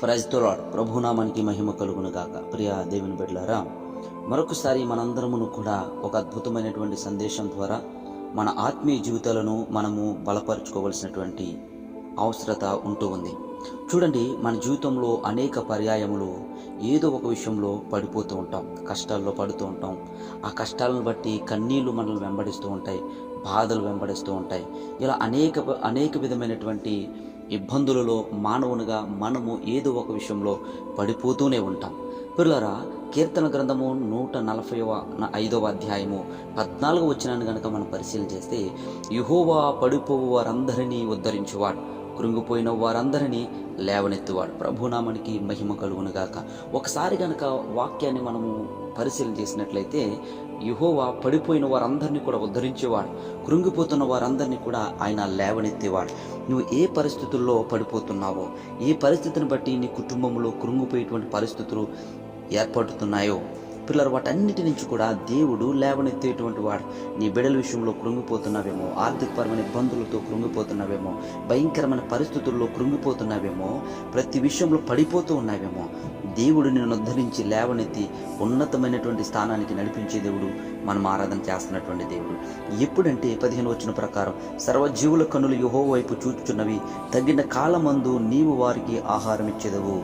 Praise the Lord. ప్రభునామానికి మహిమ కలుగును గాక. ప్రియ దేవుని బిడ్డలారా, మరొకసారి మనందరమును కూడా ఒక అద్భుతమైనటువంటి సందేశం ద్వారా మన ఆత్మీయ జీవితాలను మనము బలపరుచుకోవలసినటువంటి అవసరత ఉంటూ ఉంది. చూడండి, మన జీవితంలో అనేక పర్యాయములు ఏదో ఒక విషయంలో పడిపోతూ ఉంటాం, కష్టాల్లో పడుతూ ఉంటాం. ఆ కష్టాలను బట్టి కన్నీళ్లు మనల్ని వెంబడిస్తూ ఉంటాయి, బాధలు వెంబడిస్తూ ఉంటాయి. ఇలా అనేక విధమైనటువంటి ఇబ్బందులలో మానవునిగా మనము ఏదో ఒక విషయంలో పడిపోతూనే ఉంటాం. పిల్లరా, కీర్తన గ్రంథము 145వ అధ్యాయము 14వ వచనాన్ని కనుక మనం పరిశీలన చేస్తే, యెహోవా పడిపోవు వారందరినీ ఉద్ధరించువాడు, కృంగిపోయిన వారందరినీ లేవనెత్తువాడు. ప్రభునామానికి మహిమ కలుగునుగాక. ఒకసారి గనక వాక్యాన్ని మనము పరిశీలన చేసినట్లయితే, యెహోవా పడిపోయిన వారందరినీ కూడా ఉద్ధరించేవాడు, కృంగిపోతున్న వారందరినీ కూడా ఆయన లేవనెత్తేవాడు. నువ్వు ఏ పరిస్థితుల్లో పడిపోతున్నావో, ఏ పరిస్థితిని బట్టి నీ కుటుంబంలో కృంగిపోయేటువంటి పరిస్థితులు ఏర్పడుతున్నాయో పిల్లలు, వాటన్నిటి నుంచి కూడా దేవుడు లేవనెత్తేటువంటి వాడు. నీ బిడ్డల విషయంలో కృంగిపోతున్నావేమో, ఆర్థికపరమైన ఇబ్బందులతో కృంగిపోతున్నావేమో, భయంకరమైన పరిస్థితుల్లో కృంగిపోతున్నావేమో, ప్రతి విషయంలో పడిపోతూ ఉన్నావేమో, దేవుడు నిన్ను ఉద్ధరించి లేవనెత్తి ఉన్నతమైనటువంటి స్థానానికి నడిపించే దేవుడు మనం ఆరాధన చేస్తున్నటువంటి దేవుడు. ఎప్పుడంటే 15వ వచనం ప్రకారం, సర్వజీవుల కన్నులు యెహోవా వైపు చూచుచున్నవి, తగిన కాలమందు నీవు వారికి ఆహారం ఇచ్చేదవు.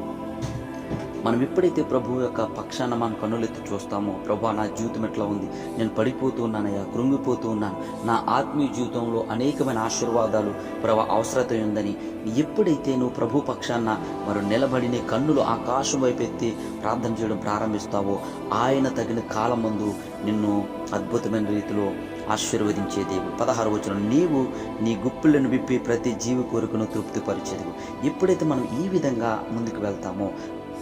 మనం ఎప్పుడైతే ప్రభు యొక్క పక్షాన మనం కన్నులెత్తి చూస్తామో, ప్రభు నా జీవితం ఎట్లా ఉంది, నేను పడిపోతూ ఉన్నానయ్యా, కృంగిపోతూ ఉన్నాను, నా ఆత్మీయ జీవితంలో అనేకమైన ఆశీర్వాదాలు ప్రభు అవసరత ఉందని ఎప్పుడైతే నువ్వు ప్రభు పక్షాన మరి నిలబడి నీ కన్నులు ఆకాశం వైపు ఎత్తి ప్రార్థన చేయడం ప్రారంభిస్తావో, ఆయన తగిన కాలం ముందు నిన్ను అద్భుతమైన రీతిలో ఆశీర్వదించే దేవుడు. 16వ వచనం, నీవు నీ గుప్పిళ్లను విప్పి ప్రతి జీవి కోరికను తృప్తిపరిచేది. ఎప్పుడైతే మనం ఈ విధంగా ముందుకు వెళ్తామో,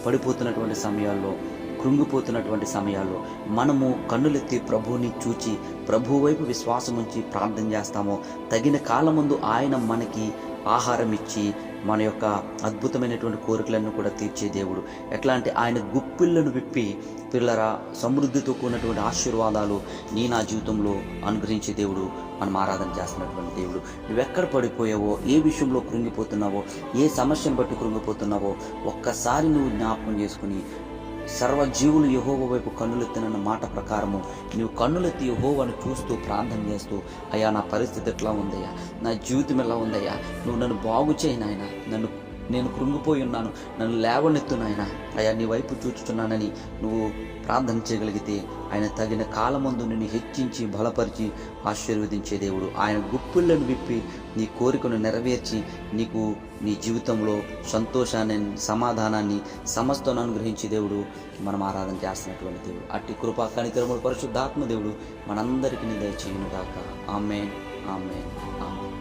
పడిపోతున్నటువంటి సమయాల్లో, కృంగిపోతున్నటువంటి సమయాల్లో మనము కన్నులెత్తి ప్రభువుని చూచి ప్రభు వైపు విశ్వాసం ఉంచి ప్రార్థన చేస్తామో, తగిన కాలం ముందు ఆయన మనకి ఆహారం ఇచ్చి మన యొక్క అద్భుతమైనటువంటి కోరికలను కూడా తీర్చే దేవుడు. ఎట్లా అంటే, ఆయన గుప్పిళ్లను విప్పి పిల్లరా సమృద్ధితో కూడినటువంటి ఆశీర్వాదాలు నా జీవితంలో అనుగ్రహించే దేవుడు మనం ఆరాధన చేస్తున్నటువంటి దేవుడు. నువ్వెక్కడ పడిపోయావో, ఏ విషయంలో కృంగిపోతున్నావో, ఏ సమస్యను బట్టి కృంగిపోతున్నావో ఒక్కసారి నువ్వు జ్ఞాపకం చేసుకుని, సర్వజీవులు యెహోవా వైపు కన్నులెత్తిన మాట ప్రకారము నువ్వు కన్నులెత్తి యెహోవాను చూస్తూ ప్రార్థన చేస్తూ, అయ్యా నా పరిస్థితి ఎట్లా ఉందయ్యా, నా జీవితం ఎలా ఉందయ్యా, నువ్వు నన్ను బాగు చేయి నాయనా, నేను కృంగిపోయి ఉన్నాను, నన్ను లేవనెత్తు నాయనా, అయ్యా నీ వైపు చూచుచున్నానని నువ్వు ప్రార్థన చేయగలిగితే, ఆయన తగిన కాలమందు నిన్ను హెచ్చించి బలపరిచి ఆశీర్వదించే దేవుడు. ఆయన గుప్పిళ్లను విప్పి నీ కోరికను నెరవేర్చి నీకు నీ జీవితంలో సంతోషాన్ని, సమాధానాన్ని, సమస్తను అనుగ్రహించే దేవుడు మనం ఆరాధన చేస్తున్నటువంటి దేవుడు. అట్టి కృపా కనికరములు పరిశుద్ధాత్మ దేవుడు మనందరికీ దయచేయును గాక. ఆమేన్, ఆమేన్, ఆమేన్.